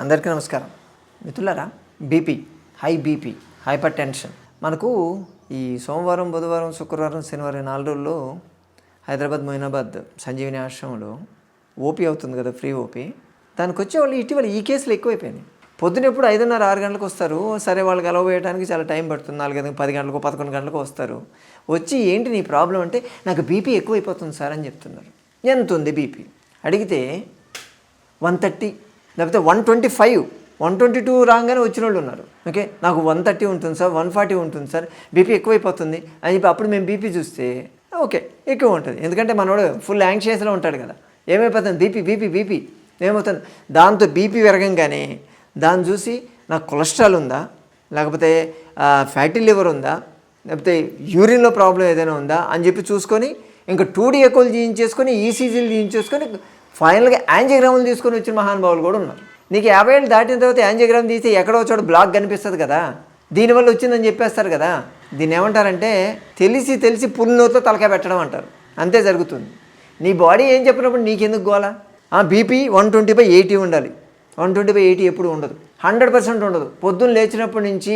అందరికీ నమస్కారం మిత్రులారా. హై బీపీ, హైపర్ టెన్షన్ మనకు ఈ సోమవారం, బుధవారం, శుక్రవారం, శనివారం 4 రోజుల్లో హైదరాబాద్, మొయినాబాద్ సంజీవిని ఆశ్రమంలో ఓపీ అవుతుంది కదా, ఫ్రీ ఓపీ. దానికి వచ్చేవాళ్ళు ఇటీవల ఈ కేసులు ఎక్కువైపోయినాయి. పొద్దున ఎప్పుడు 5:30, 6 గంటలకు వస్తారు. సరే, వాళ్ళకి అలవ్ వేయడానికి చాలా టైం పడుతుంది. 4, 10 గంటలకు, 11 గంటలకు వస్తారు. వచ్చి ఏంటి నీ ప్రాబ్లం అంటే, నాకు బీపీ ఎక్కువైపోతుంది సార్ అని చెప్తున్నారు. ఎంత ఉంది బీపీ అడిగితే 130, లేకపోతే 125, 122 రాగానే వచ్చిన వాళ్ళు ఉన్నారు. ఓకే, నాకు 130 ఉంటుంది సార్, 140 ఉంటుంది సార్, బీపీ ఎక్కువైపోతుంది అని చెప్పి అప్పుడు మేము బీపీ చూస్తే ఓకే ఎక్కువ ఉంటుంది. ఎందుకంటే మనోడు ఫుల్ యాంగ్షియస్లో ఉంటాడు కదా. ఏమైపోతుంది, బీపీ ఏమవుతుంది. దాంతో బీపీ పెరగంగానే దాన్ని చూసి నాకు కొలెస్ట్రాల్ ఉందా, లేకపోతే ఫ్యాటీ లివర్ ఉందా, లేకపోతే యూరిన్లో ప్రాబ్లం ఏదైనా ఉందా అని చెప్పి చూసుకొని ఇంకా 2D ఎకోలు చేయించేసుకొని, ఈసీజీలు చేయించేసుకొని ఫైనల్గా యాంజియోగ్రాములు తీసుకొని వచ్చిన మహానుభావులు కూడా ఉన్నారు. నీకు 50 ఏళ్ళు దాటిన తర్వాత యాంజియోగ్రామ్ తీస్తే ఎక్కడో చోట బ్లాక్ కనిపిస్తుంది కదా, దీనివల్ల వచ్చిందని చెప్పేస్తారు కదా. దీన్ని ఏమంటారంటే తెలిసి పులినోతో తలకాయ పెట్టడం అంటారు. అంతే జరుగుతుంది. నీ బాడీ ఏం చెప్పినప్పుడు నీకెందుకు గోలా? బీపీ 120/80 ఉండాలి. 120/80 ఎప్పుడు ఉండదు, 100% ఉండదు. పొద్దున్న లేచినప్పటి నుంచి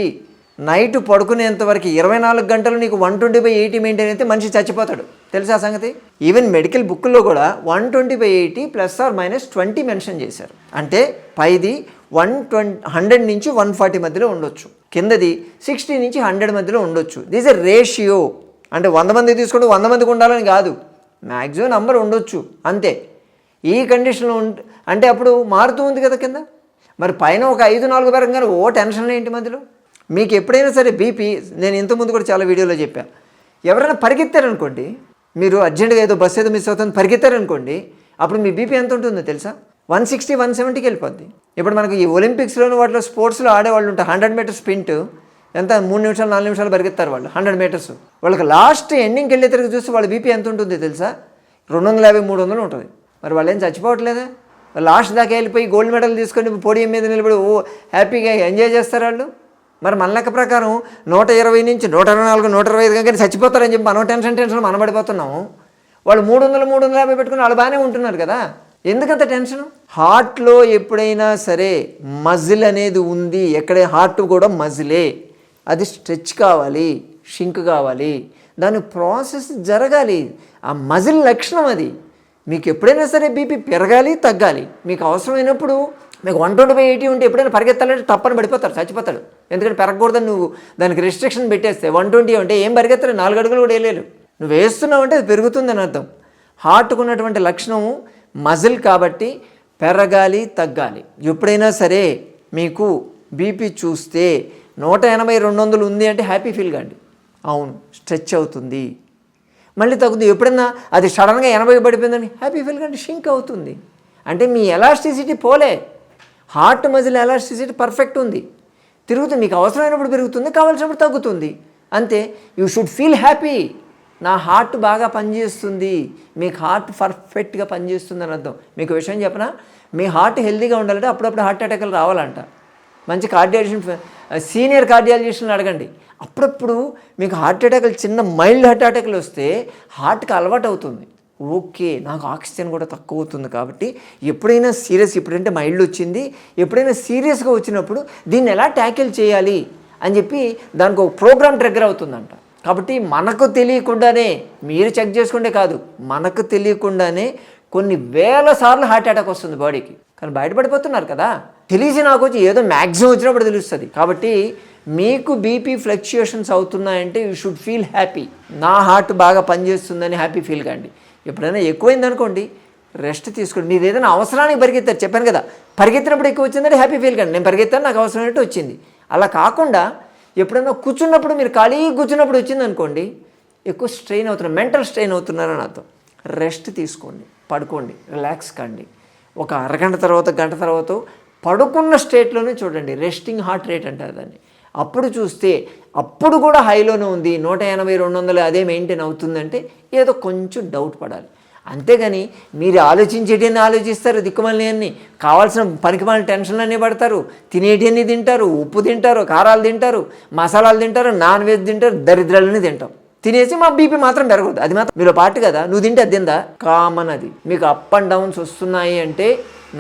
నైట్ పడుకునేంత వరకు 24 గంటలు నీకు 120/80 మెయింటైన్ అయితే మనిషి చచ్చిపోతాడు. తెలుసా సంగతి? ఈవెన్ మెడికల్ బుక్లో కూడా 120/80 +or-20 మెన్షన్ చేశారు. అంటే పైది 100 నుంచి 140 మధ్యలో ఉండొచ్చు, కిందది 60 నుంచి 100 మధ్యలో ఉండొచ్చు. This a ratio. అంటే 100 మంది తీసుకుంటే 100 మందికి ఉండాలని కాదు, మ్యాక్సిమం నంబర్ ఉండొచ్చు అంతే. ఈ కండిషన్లో అంటే అప్పుడు మారుతూ ఉంది కదా కింద. మరి పైన ఒక 5-4 పెరగగానే టెన్షన్ ఏంటి మధ్యలో? మీకు ఎప్పుడైనా సరే బీపీ, నేను ఇంతకుముందు కూడా చాలా వీడియోలో చెప్పాను, ఎవరైనా పరిగెత్తారనుకోండి, మీరు అర్జెంటుగా ఏదో బస్సు ఏదో మిస్ అవుతుంది పరిగెత్తారనుకోండి, అప్పుడు మీ బీపీ ఎంత ఉంటుందో తెలుసా? 160, 170కి వెళ్ళిపోద్ది. ఇప్పుడు మనకు ఈ ఒలింపిక్స్లోని వాటిలో స్పోర్ట్స్లో ఆడేవాళ్ళు ఉంటారు. 100 మీటర్స్ స్ప్రింట్ ఎంత 3 నిమిషాలు 4 నిమిషాలు పరిగెత్తారు వాళ్ళు 100 మీటర్స్. వాళ్ళకి లాస్ట్ ఎండింగ్కి వెళ్ళేసరికి చూస్తే వాళ్ళ బీపీ ఎంత ఉంటుంది తెలుసా? 250, 300 ఉంటుంది. మరి వాళ్ళు ఏం చచ్చిపోవట్లేదా? లాస్ట్ దాకా వెళ్ళిపోయి గోల్డ్ మెడల్ తీసుకొని పోడియం మీద నిలబడి హ్యాపీగా ఎంజాయ్ చేస్తారు వాళ్ళు. మరి మన లెక్క ప్రకారం 120 నుంచి 124, 125 కానీ చచ్చిపోతారని చెప్పి మనం టెన్షన్ మనబడిపోతున్నాము. వాళ్ళు 300, 350 పెట్టుకుని వాళ్ళు బాగానే ఉంటున్నారు కదా. ఎందుకంత టెన్షన్? హార్ట్లో ఎప్పుడైనా సరే మజిల్ అనేది ఉంది. ఎక్కడ హార్ట్ కూడా మజిలే, అది స్ట్రెచ్ కావాలి, షింక్ కావాలి, దాని ప్రాసెస్ జరగాలి. ఆ మజిల్ లక్షణం అది. మీకు ఎప్పుడైనా సరే బీపీ పెరగాలి, తగ్గాలి. మీకు అవసరమైనప్పుడు మీకు 120/80 ఉంటే ఎప్పుడైనా పరిగెత్తాలంటే తప్పని పడిపోతారు, చచ్చిపోతాడు. ఎందుకంటే పెరగకూడదని నువ్వు దానికి రెస్ట్రిక్షన్ పెట్టేస్తే 120 అంటే ఏం పరిగెత్తారు, 4 అడుగులు కూడా వేయలేరు. నువ్వు వేస్తున్నావు అంటే అది పెరుగుతుందని అర్థం. హార్ట్కు ఉన్నటువంటి లక్షణము మజిల్ కాబట్టి పెరగాలి, తగ్గాలి. ఎప్పుడైనా సరే మీకు బీపీ చూస్తే 180, 200 ఉంది అంటే హ్యాపీ ఫీల్ కాండి. అవును, స్ట్రెచ్ అవుతుంది, మళ్ళీ తగ్గుతుంది. ఎప్పుడన్నా అది సడన్గా 80 పడిపోయిందని హ్యాపీ ఫీల్ కాండి, షింక్ అవుతుంది. అంటే మీ ఎలాస్టిసిటీ పోలే. హార్ట్ మజిల్ ఎలాస్టిసిటీ పర్ఫెక్ట్ ఉంది, తిరుగుతుంది. మీకు అవసరమైనప్పుడు పెరుగుతుంది, కావాల్సినప్పుడు తగ్గుతుంది, అంతే. You should feel happy. నా హార్ట్ బాగా పనిచేస్తుంది, మీకు హార్ట్ పర్ఫెక్ట్గా పనిచేస్తుంది అని అర్థం. మీకు విషయం చెప్పనా, మీ హార్ట్ హెల్తీగా ఉండాలంటే అప్పుడప్పుడు హార్ట్ అటాక్లు రావాలంట. మంచి కార్డియాలజిస్ట్, సీనియర్ కార్డియాలజిస్ట్ని అడగండి. అప్పుడప్పుడు మీకు హార్ట్ అటాక్లు, చిన్న మైల్డ్ హార్ట్ అటాక్లు వస్తే హార్ట్కి అలవాటు అవుతుంది. ఓకే, నాకు ఆక్సిజన్ కూడా తక్కువ అవుతుంది కాబట్టి ఎప్పుడైనా సీరియస్, ఇప్పుడంటే మైల్డ్ వచ్చింది, ఎప్పుడైనా సీరియస్గా వచ్చినప్పుడు దీన్ని ఎలా ట్యాకిల్ చేయాలి అని చెప్పి దానికి ఒక ప్రోగ్రామ్ ట్రిగ్గర్ అవుతుందంట. కాబట్టి మనకు తెలియకుండానే, మీరు చెక్ చేసుకుంటే కాదు, మనకు తెలియకుండానే కొన్ని వేల సార్లు హార్ట్ అటాక్ వస్తుంది బాడీకి. కానీ బయటపడిపోతున్నారు కదా. తెలిసి నాకు వచ్చి ఏదో మ్యాక్సిమం వచ్చినప్పుడు తెలుస్తుంది. కాబట్టి మీకు బీపీ ఫ్లక్చుయేషన్స్ అవుతున్నాయంటే యూ షుడ్ ఫీల్ హ్యాపీ. నా హార్ట్ బాగా పనిచేస్తుందని హ్యాపీ ఫీల్ కాండి. ఎప్పుడైనా ఎక్కువైంది అనుకోండి, రెస్ట్ తీసుకోండి. మీరు ఏదైనా అవసరానికి పరిగెత్తారు, చెప్పాను కదా, పరిగెత్తినప్పుడు ఎక్కువ వచ్చిందంటే హ్యాపీ ఫీల్ కాండి. నేను పరిగెత్తాను, నాకు అవసరమైనట్టు వచ్చింది. అలా కాకుండా ఎప్పుడైనా కూర్చున్నప్పుడు, మీరు ఖాళీగా కూర్చున్నప్పుడు వచ్చింది అనుకోండి, ఎక్కువ స్ట్రెయిన్ అవుతున్నారు, మెంటల్ స్ట్రెయిన్ అవుతున్నారని అర్థం. రెస్ట్ తీసుకోండి, పడుకోండి, రిలాక్స్ కండి. ఒక అరగంట తర్వాత, గంట తర్వాత పడుకున్న స్టేట్లోనే చూడండి, రెస్టింగ్ హార్ట్ రేట్ అంటారు దాన్ని. అప్పుడు చూస్తే అప్పుడు కూడా హైలోనే ఉంది, 180, 200 అదే మెయింటైన్ అవుతుందంటే ఏదో కొంచెం డౌట్ పడాలి. అంతేగాని మీరు ఆలోచించేటివన్నీ ఆలోచిస్తారు, దిక్కుమల్ని కావాల్సిన పనికిమాలిన టెన్షన్లన్నీ పడతారు, తినేటివన్నీ తింటారు, ఉప్పు తింటారు, కారాలు తింటారు, మసాలాలు తింటారు, నాన్ వెజ్ తింటారు, దరిద్రాలన్నీ తింటాం. తినేసి మా బీపీ మాత్రం పెరగదు. అది మాత్రం మీలో పార్ట్ కదా, నువ్వు తింటే అది తిందా? కామన్ అది. మీకు అప్ అండ్ డౌన్స్ వస్తున్నాయి అంటే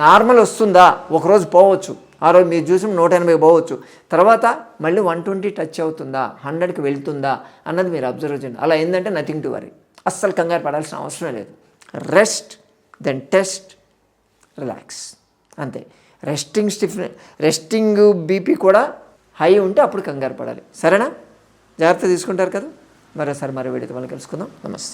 నార్మల్ వస్తుందా, ఒకరోజు పోవచ్చు, ఆ రోజు మీరు చూసిన 180 పోవచ్చు, తర్వాత మళ్ళీ 120 టచ్ అవుతుందా, 100కి వెళ్తుందా అన్నది మీరు అబ్జర్వ్ చేయండి. అలా ఏంటంటే నథింగ్ టు వరీ, అస్సలు కంగారు పడాల్సిన అవసరం లేదు. రెస్ట్, దెన్ టెస్ట్, రిలాక్స్, అంతే. రెస్టింగ్ బీపీ కూడా హై ఉంటే అప్పుడు కంగారు పడాలి. సరేనా? జాగ్రత్త తీసుకుంటారు కదా. మరోసారి మరో వీడియోతో మళ్ళీ కలుసుకుందాం. నమస్తే.